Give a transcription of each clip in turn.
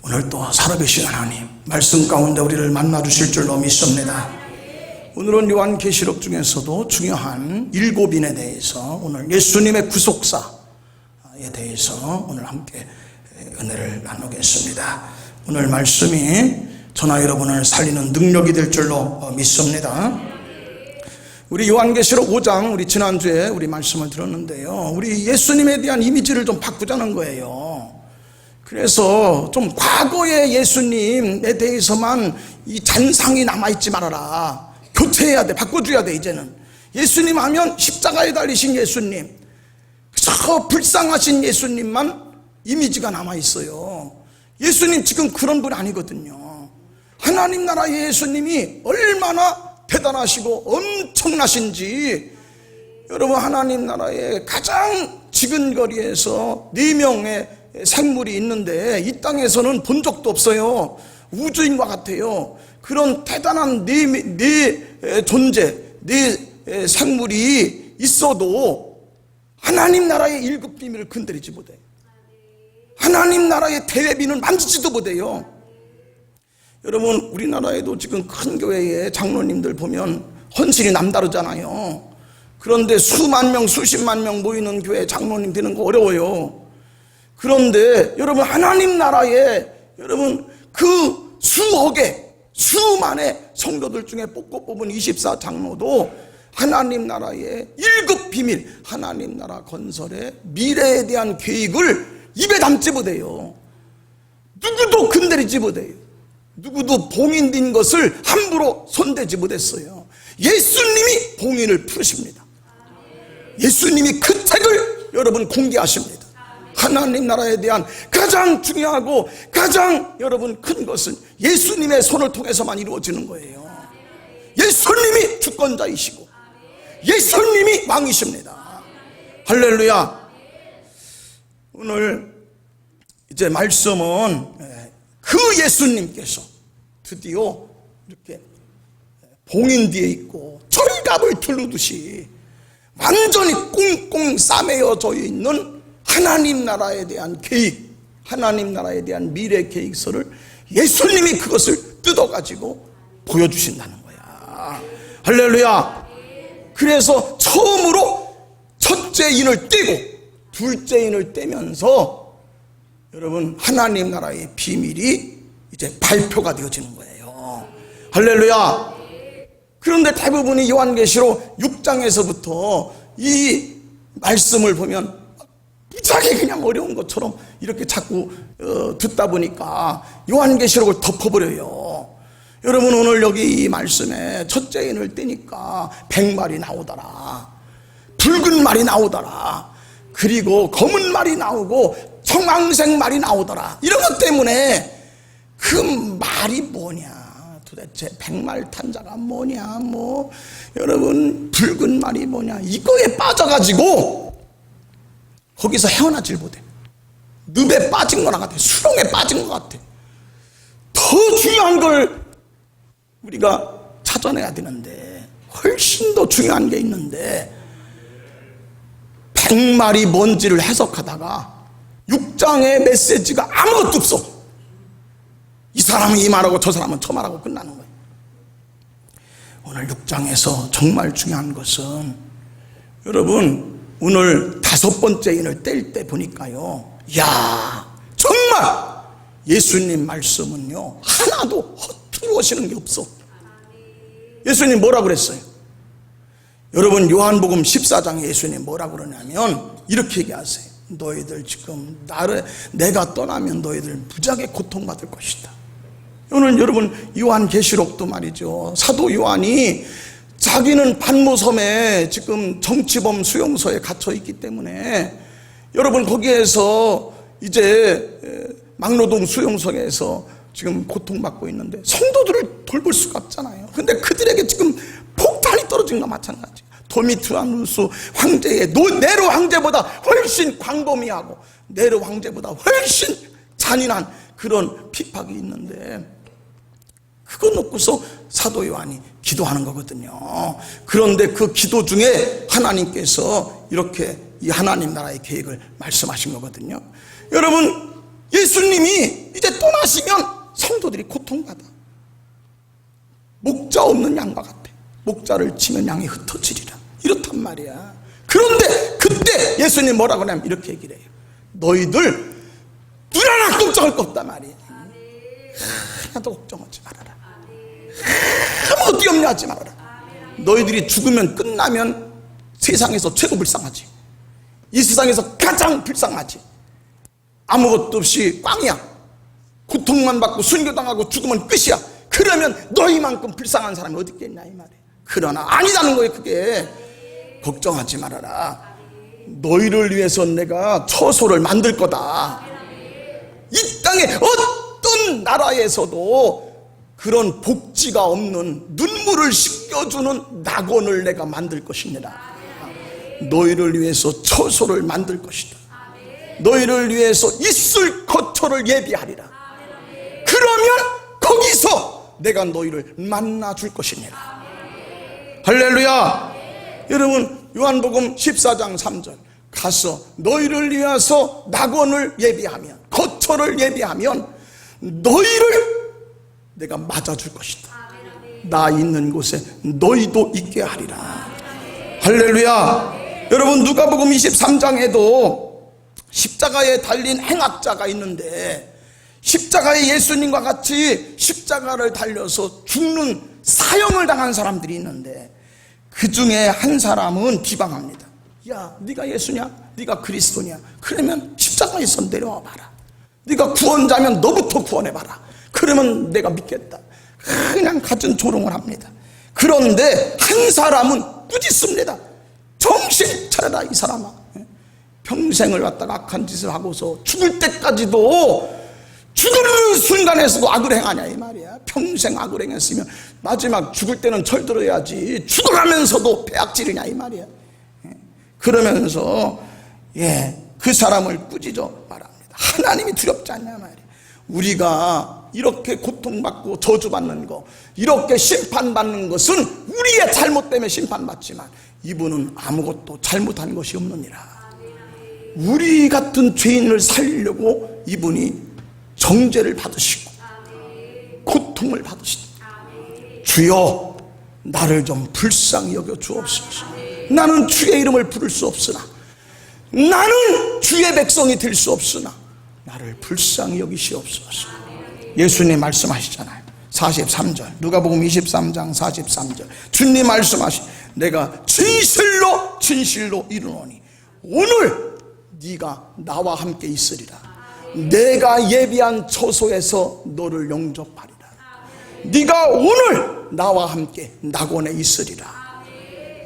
오늘도 살아계신 하나님 말씀 가운데 우리를 만나 주실 줄로 믿습니다. 오늘은 요한계시록 중에서도 중요한 7인에 대해서 오늘 예수님의 구속사에 대해서 오늘 함께 은혜를 나누겠습니다. 오늘 말씀이 저나 여러분을 살리는 능력이 될 줄로 믿습니다. 우리 요한계시록 5장 우리 지난주에 우리 말씀을 들었는데요, 우리 예수님에 대한 이미지를 좀 바꾸자는 거예요. 그래서 좀 과거의 예수님에 대해서만 이 잔상이 남아있지 말아라. 교체해야 돼, 바꿔줘야 돼. 이제는 예수님 하면 십자가에 달리신 예수님, 저 불쌍하신 예수님만 이미지가 남아있어요. 예수님 지금 그런 분 아니거든요. 하나님 나라의 예수님이 얼마나 대단하시고 엄청나신지, 여러분 하나님 나라의 가장 지근거리에서 4명의 생물이 있는데 이 땅에서는 본 적도 없어요. 우주인과 같아요. 그런 대단한 네 존재, 네 생물이 있어도 하나님 나라의 1급 비밀을 건드리지 못해요. 하나님 나라의 대회비는 만지지도 못해요. 여러분 우리나라에도 지금 큰 교회의 장로님들 보면 헌신이 남다르잖아요. 그런데 수만 명 수십만 명 모이는 교회 장로님 되는 거 어려워요. 그런데 여러분 하나님 나라에 여러분 그 수억의 수만의 성도들 중에 뽑은 24장로도 하나님 나라의 1급 비밀, 하나님 나라 건설의 미래에 대한 계획을 입에 담지 못해요. 누구도 건드리지 못해요. 누구도 봉인된 것을 함부로 손대지 못했어요. 예수님이 봉인을 풀으십니다. 예수님이 그 책을 여러분 공개하십니다. 하나님 나라에 대한 가장 중요하고 가장 여러분 큰 것은 예수님의 손을 통해서만 이루어지는 거예요. 예수님이 주권자이시고 예수님이 왕이십니다. 할렐루야. 오늘 이제 말씀은 그 예수님께서 드디어 이렇게 봉인되어 있고 철갑을 두르듯이 완전히 꽁꽁 싸매어져 있는 하나님 나라에 대한 계획, 하나님 나라에 대한 미래 계획서를 예수님이 그것을 뜯어가지고 보여주신다는 거야. 할렐루야. 그래서 처음으로 첫째 인을 떼고 둘째 인을 떼면서 여러분 하나님 나라의 비밀이 이제 발표가 되어지는 거예요. 할렐루야. 그런데 대부분이 요한계시록 6장에서부터 이 말씀을 보면 무지하게 그냥 어려운 것처럼 이렇게 자꾸 듣다 보니까 요한계시록을 덮어버려요. 여러분 오늘 여기 이 말씀에 첫째 인을 떼니까 100마리 나오더라, 붉은 말이 나오더라, 그리고 검은 말이 나오고 청황색 말이 나오더라. 이런 것 때문에 그 말이 뭐냐, 도대체 100말 탄자가 뭐냐, 뭐 여러분 붉은 말이 뭐냐, 이거에 빠져가지고 거기서 헤어나질 못해. 늪에 빠진 거나 같아. 수렁에 빠진 것 같아. 더 중요한 걸 우리가 찾아내야 되는데, 훨씬 더 중요한 게 있는데 100말이 뭔지를 해석하다가 6장의 메시지가 아무것도 없어. 이 사람은 이 말하고 저 사람은 저 말하고 끝나는 거예요. 오늘 6장에서 정말 중요한 것은 여러분 오늘 5번째 인을 뗄 때 보니까요, 야 정말 예수님 말씀은요 하나도 허투루하시는 게 없어. 예수님 뭐라고 그랬어요? 여러분 요한복음 14장에 예수님 뭐라고 그러냐면 이렇게 얘기하세요. 너희들 지금 내가 떠나면 너희들 무지하게 고통받을 것이다. 오늘 여러분 요한계시록도 말이죠, 사도 요한이 자기는 반모섬에 지금 정치범 수용소에 갇혀 있기 때문에 여러분 거기에서 이제 막노동 수용소에서 지금 고통받고 있는데 성도들을 돌볼 수가 없잖아요. 근데 그들에게 지금 폭탄이 떨어진 것과 마찬가지. 도미트라누스 황제의 네로 황제보다 훨씬 광범위하고 네로 황제보다 훨씬 잔인한 그런 핍박이 있는데 그거 놓고서 사도 요한이 기도하는 거거든요. 그런데 그 기도 중에 하나님께서 이렇게 이 하나님 나라의 계획을 말씀하신 거거든요. 여러분 예수님이 이제 떠나시면 성도들이 고통받아. 목자 없는 양과 같아. 목자를 치면 양이 흩어지리라, 이렇단 말이야. 그런데 그때 예수님 뭐라고 하냐면 이렇게 얘기를 해요. 너희들 눈 하나 꼼짝할 거 없단 말이야. 하나도 걱정하지 말아라. 아무것도 염려하지 말아라. 너희들이 죽으면 끝나면 세상에서 최고 불쌍하지. 이 세상에서 가장 불쌍하지. 아무것도 없이 꽝이야. 고통만 받고 순교당하고 죽으면 끝이야. 그러면 너희만큼 불쌍한 사람이 어디 있겠냐 이 말이야. 그러나 아니다는 거예요. 그게 걱정하지 말아라. 너희를 위해서 내가 처소를 만들 거다. 이 땅에 어떤 나라에서도 그런 복지가 없는 눈물을 씻겨주는 낙원을 내가 만들 것이니라. 너희를 위해서 처소를 만들 것이다. 너희를 위해서 있을 거처를 예비하리라. 그러면 거기서 내가 너희를 만나 줄 것이니라. 할렐루야. 여러분, 요한복음 14장 3절 가서 너희를 위해서 낙원을 예비하면, 거처를 예비하면 너희를 내가 맞아줄 것이다. 나 있는 곳에 너희도 있게 하리라. 할렐루야. 여러분, 누가복음 23장에도 십자가에 달린 행악자가 있는데, 십자가에 예수님과 같이 십자가를 달려서 죽는 사형을 당한 사람들이 있는데, 그 중에 한 사람은 비방합니다. 야, 네가 예수냐? 네가 그리스도냐? 그러면 십자가에서 내려와 봐라. 네가 구원자면 너부터 구원해봐라. 그러면 내가 믿겠다. 그냥 갖은 조롱을 합니다. 그런데 한 사람은 꾸짖습니다. 정신 차려라 이 사람아. 평생을 갖다가 악한 짓을 하고서 죽을 때까지도, 죽는 순간에서도 악을 행하냐 이 말이야. 평생 악을 행했으면 마지막 죽을 때는 철들어야지 죽어가면서도 배악질이냐 이 말이야. 그러면서 그 사람을 꾸짖어 말합니다. 하나님이 두렵지 않냐 말이야. 우리가 이렇게 고통받고 저주받는 거, 이렇게 심판받는 것은 우리의 잘못 때문에 심판받지만 이분은 아무것도 잘못한 것이 없느니라. 우리 같은 죄인을 살리려고 이분이 정죄를 받으시고 고통을 받으시다. 주여, 나를 좀 불쌍히 여겨 주옵소서. 나는 주의 이름을 부를 수 없으나, 나는 주의 백성이 될 수 없으나 나를 불쌍히 여기시옵소서. 예수님 말씀하시잖아요. 43절, 누가복음 23장 43절, 주님 말씀하시, 내가 진실로 진실로 이르노니 오늘 네가 나와 함께 있으리라. 내가 예비한 처소에서 너를 영접하리라. 네가 오늘 나와 함께 낙원에 있으리라.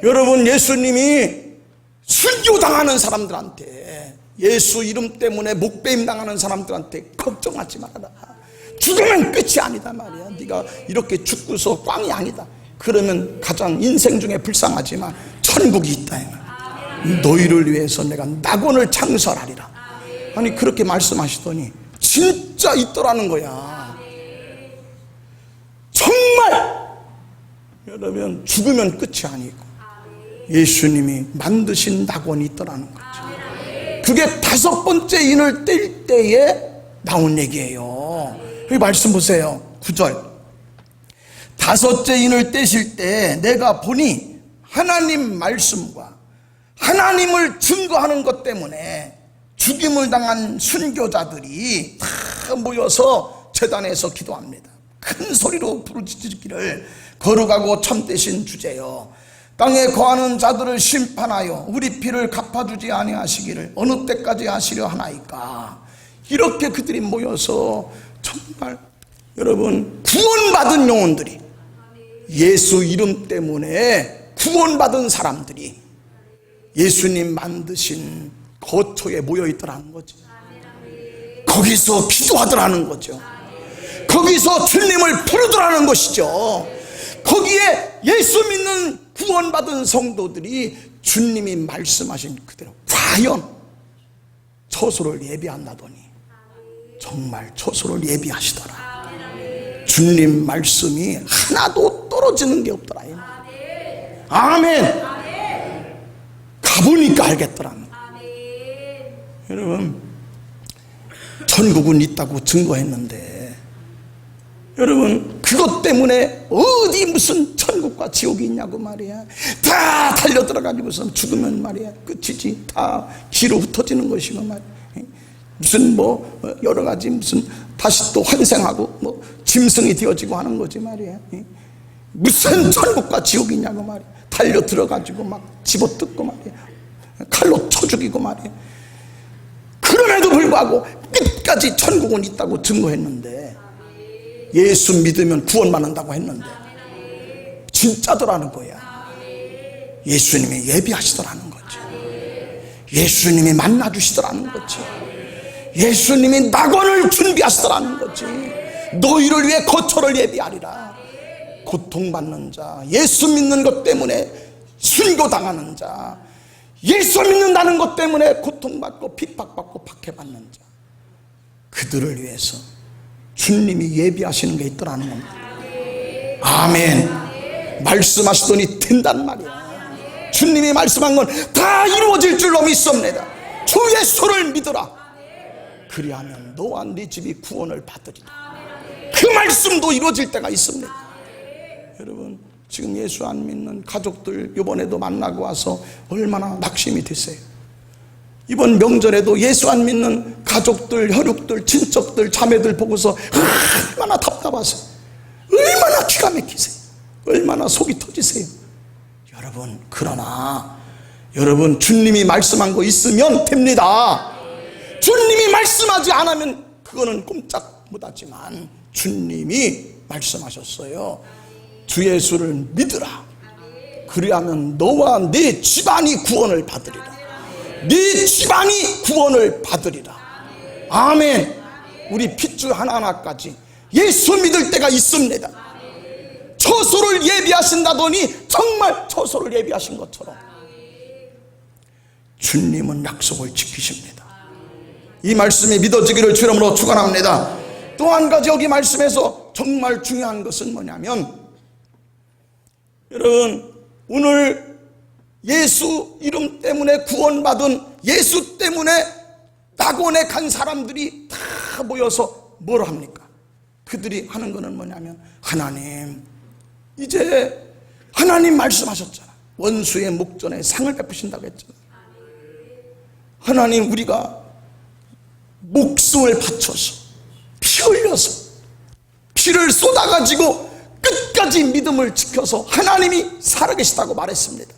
여러분, 예수님이 순교당하는 사람들한테, 예수 이름 때문에 목배임 당하는 사람들한테 걱정하지 말아라. 죽으면 끝이 아니다 말이야. 네가 이렇게 죽고서 꽝이 아니다. 그러면 가장 인생 중에 불쌍하지만 천국이 있다 이 말이야. 너희를 위해서 내가 낙원을 창설하리라. 아니, 그렇게 말씀하시더니 진짜 있더라는 거야. 정말 여러분, 죽으면 끝이 아니고 예수님이 만드신 낙원이 있더라는 거죠. 그게 5번째 인을 뗄 때에 나온 얘기예요. 여기 말씀 보세요. 9절, 5째 인을 떼실 때 내가 보니 하나님 말씀과 하나님을 증거하는 것 때문에 죽임을 당한 순교자들이 다 모여서 제단에서 기도합니다. 큰 소리로 부르짖기를, 거룩하고 참되신 주제여, 땅에 거하는 자들을 심판하여 우리 피를 갚아주지 아니하시기를 어느 때까지 하시려 하나이까. 이렇게 그들이 모여서 정말 여러분, 구원받은 영혼들이, 예수 이름 때문에 구원받은 사람들이 예수님 만드신 거처에 모여있더라는 거죠. 거기서 기도하더라는 거죠. 거기서 주님을 부르더라는 것이죠. 거기에 예수 믿는 구원받은 성도들이 주님이 말씀하신 그대로 과연 처소를 예비한다더니 정말 처소를 예비하시더라. 주님 말씀이 하나도 떨어지는 게 없더라. 아멘. 가보니까 알겠더라. 여러분, 천국은 있다고 증거했는데, 여러분 그것 때문에 어디 무슨 천국과 지옥이 있냐고 말이야. 다 달려들어가지고서 죽으면 말이야 끝이지. 다 기로 흩어지는 것이고 말이야. 무슨 뭐 여러 가지 무슨 다시 또 환생하고 뭐 짐승이 되어지고 하는 거지 말이야. 무슨 천국과 지옥이 있냐고 말이야. 달려들어가지고 막 집어뜯고 말이야. 칼로 쳐 죽이고 말이야. 그럼에도 불구하고 끝까지 천국은 있다고 증거했는데, 예수 믿으면 구원받는다고 했는데 진짜더라는 거야. 예수님이 예비하시더라는 거지. 예수님이 만나주시더라는 거지. 예수님이 낙원을 준비하시더라는 거지. 너희를 위해 거처를 예비하리라. 고통받는 자, 예수 믿는 것 때문에 순교당하는 자, 예수 믿는다는 것 때문에 고통받고 핍박받고 박해받는 자, 그들을 위해서 주님이 예비하시는 게 있더라는 겁니다. 아멘. 말씀하시더니 된단 말이야. 주님이 말씀한 건 다 이루어질 줄로 믿습니다. 주 예수를 믿으라. 그리하면 너와 네 집이 구원을 받으리라. 그 말씀도 이루어질 때가 있습니다. 여러분 지금 예수 안 믿는 가족들 이번에도 만나고 와서 얼마나 낙심이 됐어요. 이번 명절에도 예수 안 믿는 가족들, 혈육들, 친척들, 자매들 보고서 얼마나 답답하세요. 얼마나 기가 막히세요. 얼마나 속이 터지세요. 여러분 그러나 여러분 주님이 말씀한 거 있으면 됩니다. 주님이 말씀하지 않으면 그거는 꼼짝 못하지만 주님이 말씀하셨어요. 주 예수를 믿으라. 그리하면 너와 네 집안이 구원을 받으리라. 네 집안이 구원을 받으리라. 아멘. 우리 핏줄 하나하나까지 예수 믿을 때가 있습니다. 처소를 예비하신다더니 정말 처소를 예비하신 것처럼 주님은 약속을 지키십니다. 이 말씀이 믿어지기를 주 이름으로 축원합니다. 또 한 가지 여기 말씀에서 정말 중요한 것은 뭐냐면, 여러분 오늘 예수 이름 때문에 구원받은, 예수 때문에 낙원에 간 사람들이 다 모여서 뭘 합니까? 그들이 하는 거는 뭐냐면, 하나님 이제 하나님 말씀하셨잖아. 원수의 목전에 상을 베푸신다고 했잖아. 하나님 우리가 목숨을 바쳐서 피 흘려서 피를 쏟아가지고 끝까지 믿음을 지켜서 하나님이 살아계시다고 말했습니다.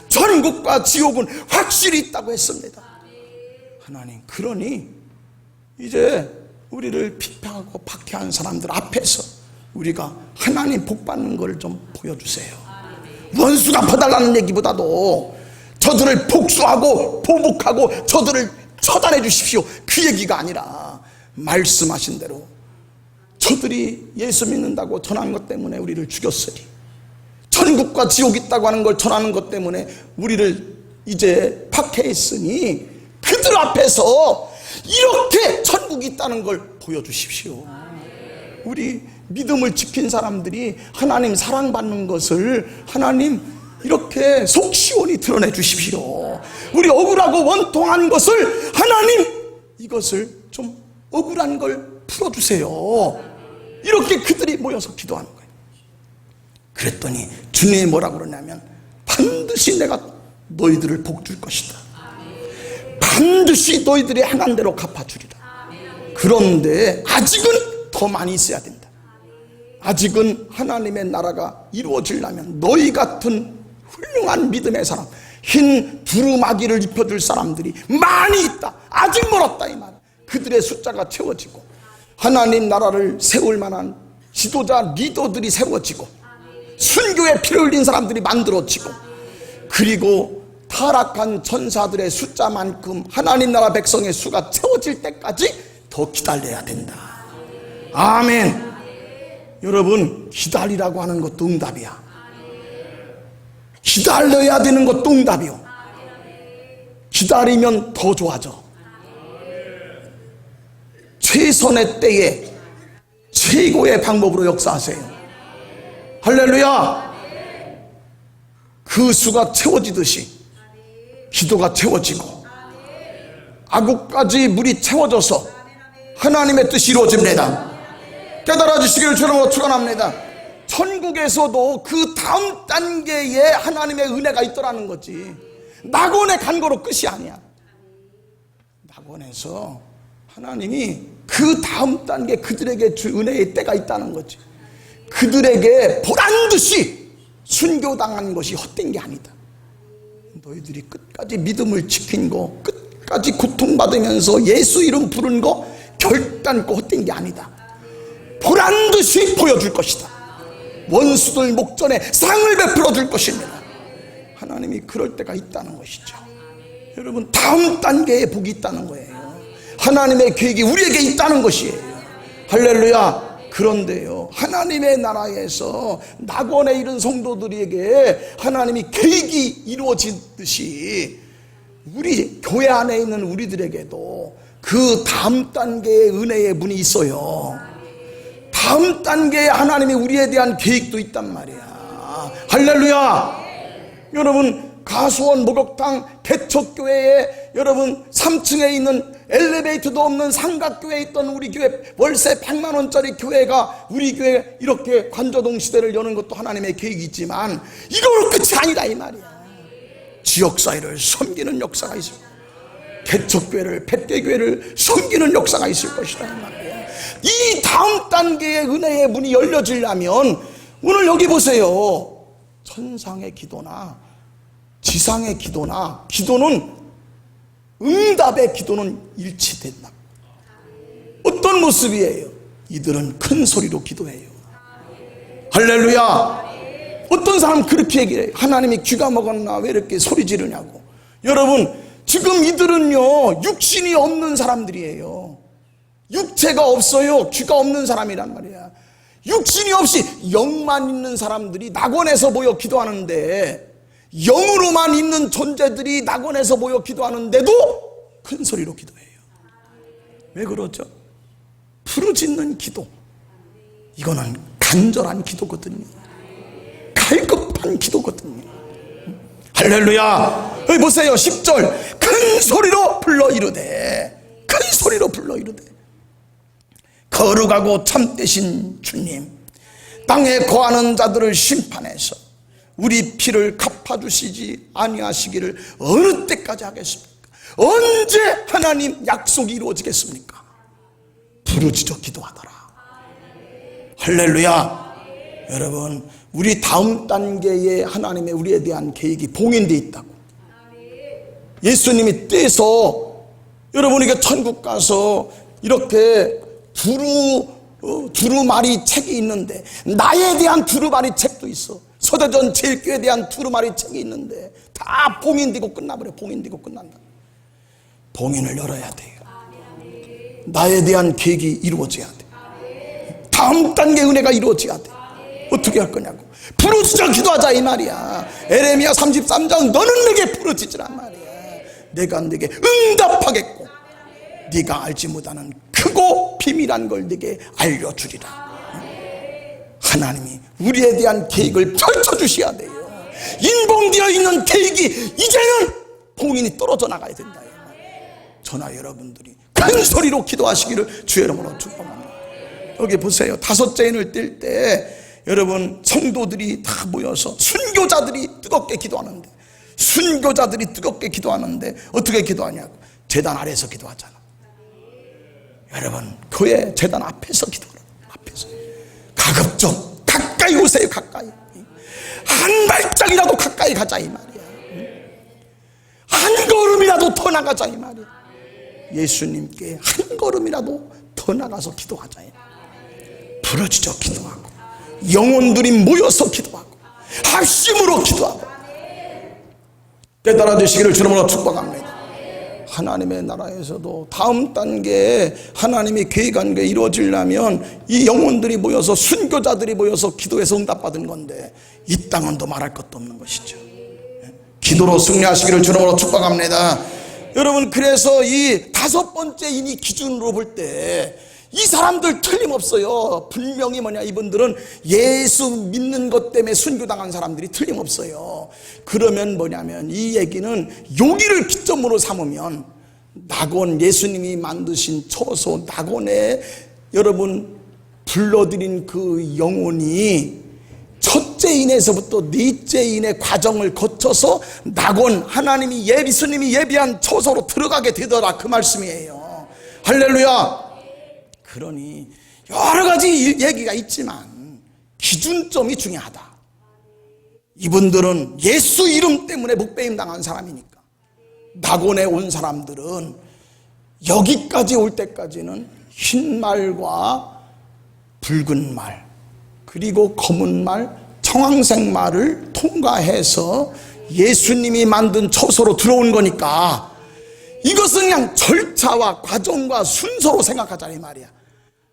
천국과 지옥은 확실히 있다고 했습니다. 하나님 그러니 이제 우리를 비판하고 박해한 사람들 앞에서 우리가 하나님 복받는 걸 좀 보여주세요. 원수가 퍼달라는 얘기보다도 저들을 복수하고 보복하고 저들을 처단해 주십시오, 그 얘기가 아니라 말씀하신 대로 저들이 예수 믿는다고 전한 것 때문에 우리를 죽였으니, 천국과 지옥 있다고 하는 걸 전하는 것 때문에 우리를 이제 박해했으니 그들 앞에서 이렇게 천국이 있다는 걸 보여주십시오. 우리 믿음을 지킨 사람들이 하나님 사랑받는 것을 하나님 이렇게 속 시원히 드러내 주십시오. 우리 억울하고 원통한 것을 하나님 이것을 좀 억울한 걸 풀어주세요. 이렇게 그들이 모여서 기도하는 거예요. 그랬더니 주님이 뭐라고 그러냐면, 반드시 내가 너희들을 복 줄 것이다. 반드시 너희들이 행한 대로 갚아주리라. 그런데 아직은 더 많이 있어야 된다. 아직은 하나님의 나라가 이루어지려면 너희 같은 훌륭한 믿음의 사람, 흰 두루마기를 입혀줄 사람들이 많이 있다. 아직 멀었다 이 말. 그들의 숫자가 채워지고 하나님 나라를 세울 만한 지도자 리더들이 세워지고 순교에 피를 흘린 사람들이 만들어지고, 그리고 타락한 전사들의 숫자만큼 하나님 나라 백성의 수가 채워질 때까지 더 기다려야 된다. 아멘. 여러분 기다리라고 하는 것도 응답이야. 기다려야 되는 것도 응답이요. 기다리면 더 좋아져. 최선의 때에 최고의 방법으로 역사하세요. 할렐루야. 그 수가 채워지듯이 기도가 채워지고, 아구까지 물이 채워져서 하나님의 뜻이 이루어집니다. 깨달아 주시기를 주님으로 축원합니다. 천국에서도 그 다음 단계에 하나님의 은혜가 있더라는 거지. 낙원에 간 거로 끝이 아니야. 낙원에서 하나님이 그 다음 단계 그들에게 줄 은혜의 때가 있다는 거지. 그들에게 보란듯이 순교당한 것이 헛된 게 아니다. 너희들이 끝까지 믿음을 지킨 거, 끝까지 고통받으면서 예수 이름 부른 거 결단코 헛된 게 아니다. 보란듯이 보여줄 것이다. 원수들 목전에 상을 베풀어 줄 것입니다. 하나님이 그럴 때가 있다는 것이죠. 여러분, 다음 단계에 복이 있다는 거예요. 하나님의 계획이 우리에게 있다는 것이에요. 할렐루야. 그런데요, 하나님의 나라에서 낙원에 이른 성도들에게 하나님이 계획이 이루어지듯이 우리 교회 안에 있는 우리들에게도 그 다음 단계의 은혜의 문이 있어요. 다음 단계에 하나님이 우리에 대한 계획도 있단 말이야. 할렐루야. 여러분, 가수원 목욕탕 개척교회에 여러분 3층에 있는 엘리베이터도 없는 삼각교회에 있던 우리 교회 월세 100만 원짜리 교회가 우리 교회 이렇게 관저동 시대를 여는 것도 하나님의 계획이 있지만 이걸로 끝이 아니라 이 말이야. 지역사회를 섬기는 역사가 있을 거야. 개척교회를, 백개교회를 섬기는 역사가 있을 것이다 이 말이야. 이 다음 단계의 은혜의 문이 열려지려면 오늘 여기 보세요. 천상의 기도나 지상의 기도나 기도는 응답의 기도는 일치된다. 어떤 모습이에요? 이들은 큰 소리로 기도해요. 할렐루야. 어떤 사람은 그렇게 얘기해요. 하나님이 귀가 먹었나 왜 이렇게 소리 지르냐고. 여러분, 지금 이들은요 육신이 없는 사람들이에요. 육체가 없어요. 귀가 없는 사람이란 말이야. 육신이 없이 영만 있는 사람들이 낙원에서 모여 기도하는데, 영으로만 있는 존재들이 낙원에서 모여 기도하는데도 큰 소리로 기도해요. 왜 그러죠? 부르짖는 기도, 이거는 간절한 기도거든요. 갈급한 기도거든요. 할렐루야. 여기 보세요. 10절 큰 소리로 불러 이르되, 큰 소리로 불러 이르되 거룩하고 참되신 주님, 땅에 거하는 자들을 심판해서 우리 피를 갚아주시지 아니하시기를 어느 때까지 하겠습니까? 언제 하나님 약속이 이루어지겠습니까? 부르짖어 기도하더라. 할렐루야. 여러분, 우리 다음 단계에 하나님의 우리에 대한 계획이 봉인되어 있다고. 예수님이 떼서 여러분에게 천국 가서 이렇게 두루마리 책이 있는데, 나에 대한 두루마리 책도 있어. 서대전 제일교회에 대한 두루마리 책이 있는데 다 봉인되고 끝나버려. 봉인되고 끝난다. 봉인을 열어야 돼요. 나에 대한 계획이 이루어져야 돼. 다음 단계 은혜가 이루어져야 돼. 어떻게 할 거냐고. 부르짖어 기도하자 이 말이야. 에레미야 33장 너는 내게 부르짖으란 말이야. 내가 내게 응답하겠고 네가 알지 못하는 크고 비밀한 걸 네게 알려주리라. 하나님이 우리에 대한 계획을 펼쳐주셔야 돼요. 인봉되어 있는 계획이 이제는 봉인이 떨어져 나가야 된다. 저나 여러분들이 큰 소리로 기도하시기를 주의 이름으로 축복합니다. 여기 보세요. 다섯째 인을 뗄 때 여러분 성도들이 다 모여서 순교자들이 뜨겁게 기도하는데, 순교자들이 뜨겁게 기도하는데 어떻게 기도하냐고. 재단 아래에서 기도하잖아. 여러분, 교회 재단 앞에서 기도하라. 앞에서 가급적 가까이 오세요. 가까이 한 발짝이라도 가까이 가자 이 말이야. 한 걸음이라도 더 나가자 이 말이야. 예수님께 한 걸음이라도 더 나가서 기도하자. 부르짖어 기도하고 영혼들이 모여서 기도하고 합심으로 기도하고 깨달아 주시기를 주님으로 축복합니다. 하나님의 나라에서도 다음 단계에 하나님이 계획한 게 이루어지려면 이 영혼들이 모여서, 순교자들이 모여서 기도해서 응답받은 건데 이 땅은 더 말할 것도 없는 것이죠. 기도로 승리하시기를 주님으로 축복합니다. 여러분, 그래서 이 다섯 번째 인이 기준으로 볼 때 이 사람들 틀림없어요. 분명히 뭐냐, 이분들은 예수 믿는 것 때문에 순교당한 사람들이 틀림없어요. 그러면 뭐냐면 이 얘기는 여기를 기점으로 삼으면 낙원, 예수님이 만드신 처소 낙원에 여러분 불러들인 그 영혼이 첫째인에서부터 넷째인의 과정을 거쳐서 낙원, 하나님이 예수님이 예비한 처소로 들어가게 되더라, 그 말씀이에요. 할렐루야. 그러니 여러 가지 얘기가 있지만 기준점이 중요하다. 이분들은 예수 이름 때문에 묵배임 당한 사람이니까. 낙원에 온 사람들은 여기까지 올 때까지는 흰 말과 붉은 말, 그리고 검은 말, 청황색 말을 통과해서 예수님이 만든 처소로 들어온 거니까 이것은 그냥 절차와 과정과 순서로 생각하자 이 말이야.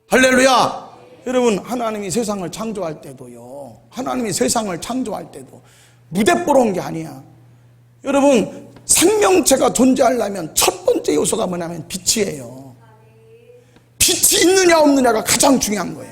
할렐루야. 여러분, 하나님이 세상을 창조할 때도요, 하나님이 세상을 창조할 때도 무대 보러 온 게 아니야. 여러분, 생명체가 존재하려면 첫 번째 요소가 뭐냐면 빛이에요. 빛이 있느냐 없느냐가 가장 중요한 거야.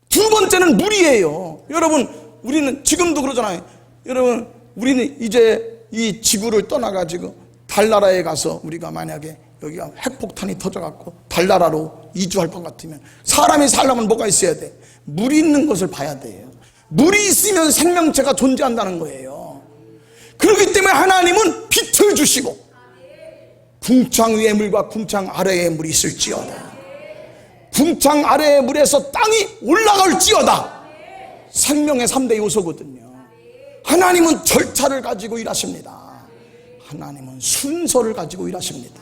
두 번째는 물이에요. 여러분, 우리는 지금도 그러잖아요. 여러분, 우리는 이제 이 지구를 떠나가지고 달나라에 가서 우리가 만약에 여기가 핵폭탄이 터져갖고 달나라로 이주할 것 같으면 사람이 살려면 뭐가 있어야 돼? 물이 있는 것을 봐야 돼요. 물이 있으면 생명체가 존재한다는 거예요. 그렇기 때문에 하나님은 빛을 주시고 궁창 위의 물과 궁창 아래의 물이 있을지어다. 궁창 아래의 물에서 땅이 올라갈지어다. 생명의 3대 요소거든요. 하나님은 절차를 가지고 일하십니다. 하나님은 순서를 가지고 일하십니다.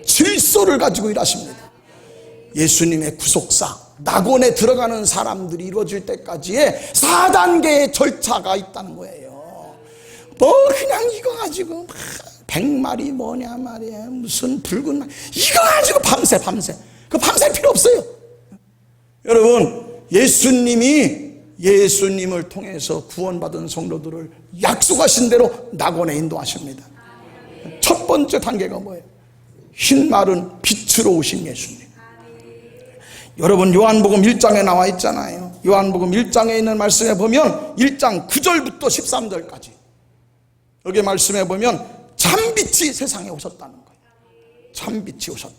질서를 가지고 일하십니다. 예수님의 구속사, 낙원에 들어가는 사람들이 이루어질 때까지의 4단계의 절차가 있다는 거예요. 뭐 그냥 이거 가지고 100마리 뭐냐 말이야, 무슨 붉은 말, 이거 가지고 밤새 그 밤샐 필요 없어요. 여러분, 예수님을 통해서 구원받은 성도들을 약속하신 대로 낙원에 인도하십니다. 첫 번째 단계가 뭐예요? 흰 말은 빛으로 오신 예수님. 여러분, 요한복음 1장에 나와 있잖아요. 요한복음 1장에 있는 말씀에 보면 1장 9절부터 13절까지 여기 말씀에 보면 참빛이 세상에 오셨다는 거예요. 참빛이 오셨다.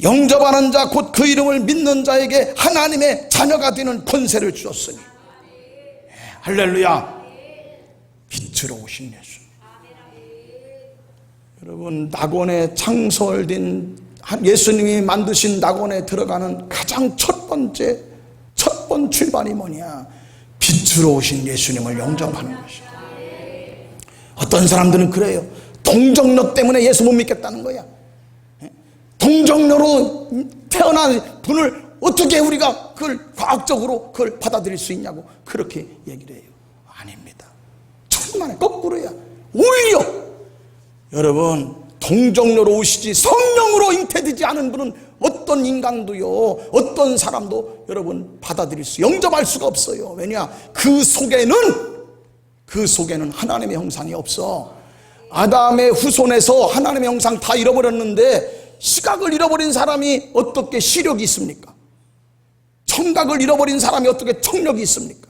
영접하는 자 곧 그 이름을 믿는 자에게 하나님의 자녀가 되는 권세를 주셨으니. 할렐루야. 빛으로 오신 예수. 여러분, 낙원에 창설된 예수님이 만드신 낙원에 들어가는 가장 첫 번 출발이 뭐냐? 빛으로 오신 예수님을 영접하는 것이에요. 어떤 사람들은 그래요. 동정력 때문에 예수 못 믿겠다는 거야. 동정녀로 태어난 분을 어떻게 우리가 그걸 과학적으로 그걸 받아들일 수 있냐고 그렇게 얘기를 해요. 아닙니다. 천만에 거꾸로야. 오히려 여러분, 동정녀로 오시지 성령으로 잉태되지 않은 분은 어떤 인간도요, 어떤 사람도 여러분 받아들일 수, 영접할 수가 없어요. 왜냐? 그 속에는 하나님의 형상이 없어. 아담의 후손에서 하나님의 형상 다 잃어버렸는데 시각을 잃어버린 사람이 어떻게 시력이 있습니까? 청각을 잃어버린 사람이 어떻게 청력이 있습니까?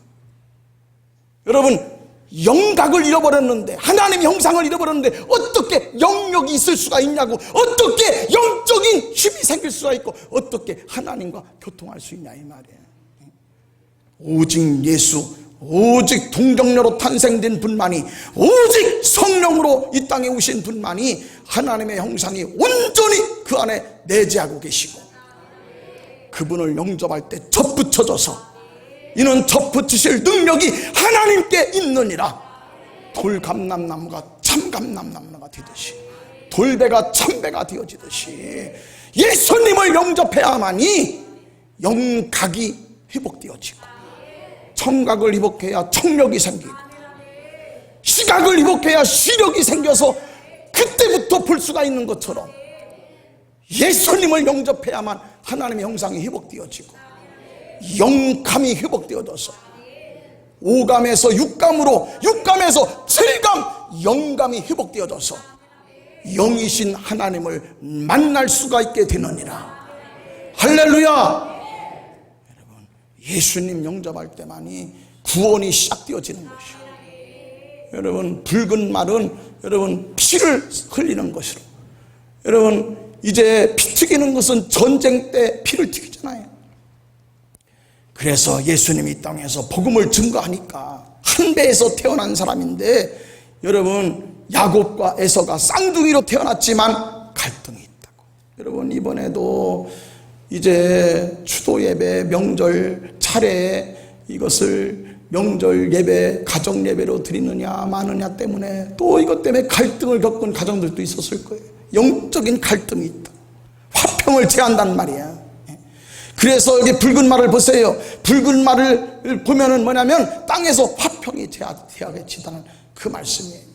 여러분, 영각을 잃어버렸는데, 하나님의 형상을 잃어버렸는데 어떻게 영역이 있을 수가 있냐고, 어떻게 영적인 힘이 생길 수가 있고, 어떻게 하나님과 교통할 수 있냐 이 말이에요. 오직 예수, 오직 동정녀로 탄생된 분만이, 오직 성령으로 이 땅에 오신 분만이 하나님의 형상이 온전히 그 안에 내재하고 계시고, 그분을 영접할 때 접붙여져서 이는 접붙이실 능력이 하나님께 있느니라. 돌감람나무가 참감람나무가 되듯이, 돌배가 참배가 되어지듯이 예수님을 영접해야만이 영각이 회복되어지고, 청각을 회복해야 청력이 생기고, 시각을 회복해야 시력이 생겨서 그때부터 볼 수가 있는 것처럼 예수님을 영접해야만 하나님의 형상이 회복되어지고, 영감이 회복되어져서 오감에서 육감으로, 육감에서 칠감, 영감이 회복되어져서 영이신 하나님을 만날 수가 있게 되느니라. 할렐루야. 여러분, 예수님 영접할 때만이 구원이 시작되어지는 것이요. 여러분 붉은 말은 여러분 피를 흘리는 것이로, 여러분 이제 피 튀기는 것은 전쟁 때 피를 튀기잖아요. 그래서 예수님이 이 땅에서 복음을 증거하니까 한 배에서 태어난 사람인데, 여러분 야곱과 에서가 쌍둥이로 태어났지만 갈등이 있다고. 여러분 이번에도 이제 추도 예배, 명절 차례에 이것을 명절 예배, 가정 예배로 드리느냐 마느냐 때문에 또 이것 때문에 갈등을 겪은 가정들도 있었을 거예요. 영적인 갈등이 있다. 화평을 제한단 말이야. 그래서 여기 붉은 말을 보세요. 붉은 말을 보면은 뭐냐면 땅에서 화평이 제하게지다는 그 말씀이에요.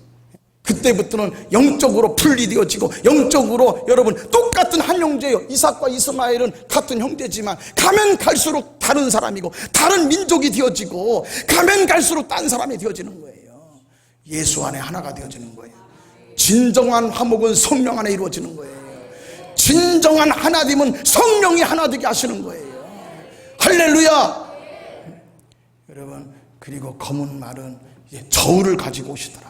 그때부터는 영적으로 분리되어지고, 영적으로 여러분 똑같은 한 형제예요. 이삭과 이스마엘은 같은 형제지만 가면 갈수록 다른 사람이고 다른 민족이 되어지고, 가면 갈수록 딴 사람이 되어지는 거예요. 예수 안에 하나가 되어지는 거예요. 진정한 화목은 성령 안에 이루어지는 거예요. 진정한 하나님은 성령이 하나 되게 하시는 거예요. 할렐루야. 여러분 그리고 검은 말은 이제 저울을 가지고 오시더라.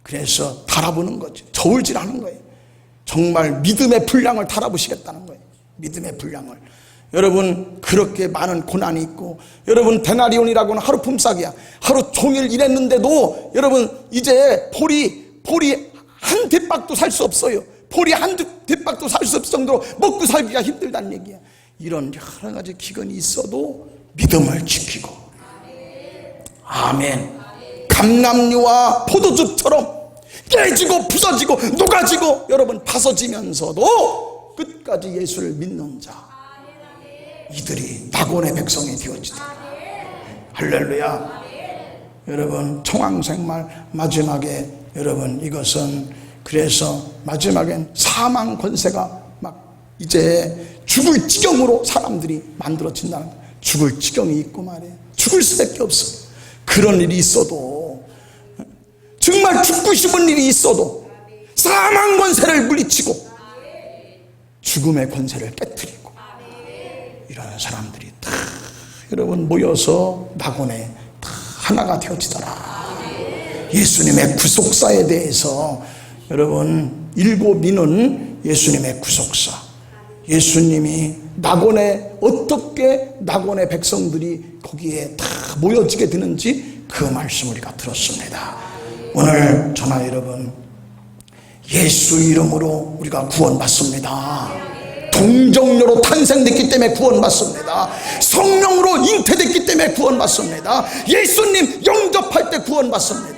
그래서 달아보는 거죠. 저울질하는 거예요. 정말 믿음의 분량을 달아보시겠다는 거예요. 믿음의 분량을. 여러분 그렇게 많은 고난이 있고, 여러분 데나리온이라고는 하루 품삯이야. 하루 종일 일했는데도 여러분 이제 보리 한 뒷박도 살 수 없어요. 보리 한 뒷박도 살 수 없을 정도로 먹고 살기가 힘들다는 얘기야. 이런 여러 가지 기근이 있어도 믿음을 지키고, 아멘. 감람류와 포도즙처럼 깨지고 부서지고 녹아지고 여러분 파서지면서도 끝까지 예수를 믿는 자, 이들이 낙원의 백성이 되어지다. 할렐루야. 여러분 청황생말 마지막에 여러분 이것은, 그래서 마지막엔 사망 권세가 막 이제 죽을 지경으로 사람들이 만들어진다는 거예요. 죽을 지경이 있고 말이에요. 죽을 수밖에 없어. 그런 일이 있어도, 정말 죽고 싶은 일이 있어도 사망 권세를 물리치고 죽음의 권세를 깨뜨리고, 이런 사람들이 다 여러분 모여서 낙원에 다 하나가 되어지더라. 예수님의 구속사에 대해서 여러분 일곱 인은 예수님의 구속사, 예수님이 낙원에 어떻게 낙원의 백성들이 거기에 다 모여지게 되는지 그 말씀 우리가 들었습니다. 오늘 저나 여러분 예수 이름으로 우리가 구원받습니다. 동정녀로 탄생됐기 때문에 구원받습니다. 성령으로 잉태됐기 때문에 구원받습니다. 예수님 영접할 때 구원받습니다.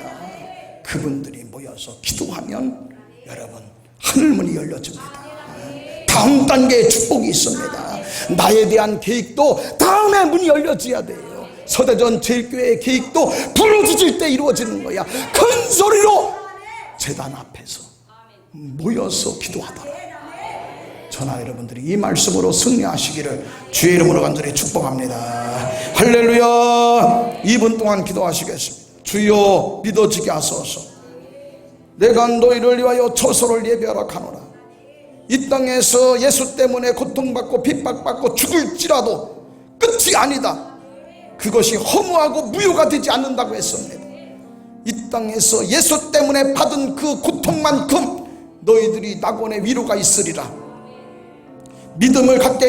그분들이 모여서 기도하면 여러분 하늘문이 열려집니다. 다음 단계의 축복이 있습니다. 나에 대한 계획도 다음에 문이 열려져야 돼요. 서대전 제일교회의 계획도 부르짖을 때 이루어지는 거야. 큰 소리로 제단 앞에서 모여서 기도하더라. 저나 여러분들이 이 말씀으로 승리하시기를 주의 이름으로 간절히 축복합니다. 할렐루야. 2분 동안 기도하시겠습니다. 주여 믿어지게 하소서. 내가 너희를 위하여 처소를 예비하라 하노라. 이 땅에서 예수 때문에 고통받고 핍박받고 죽을지라도 끝이 아니다. 그것이 허무하고 무효가 되지 않는다고 했습니다. 이 땅에서 예수 때문에 받은 그 고통만큼 너희들이 낙원의 위로가 있으리라. 믿음을 갖게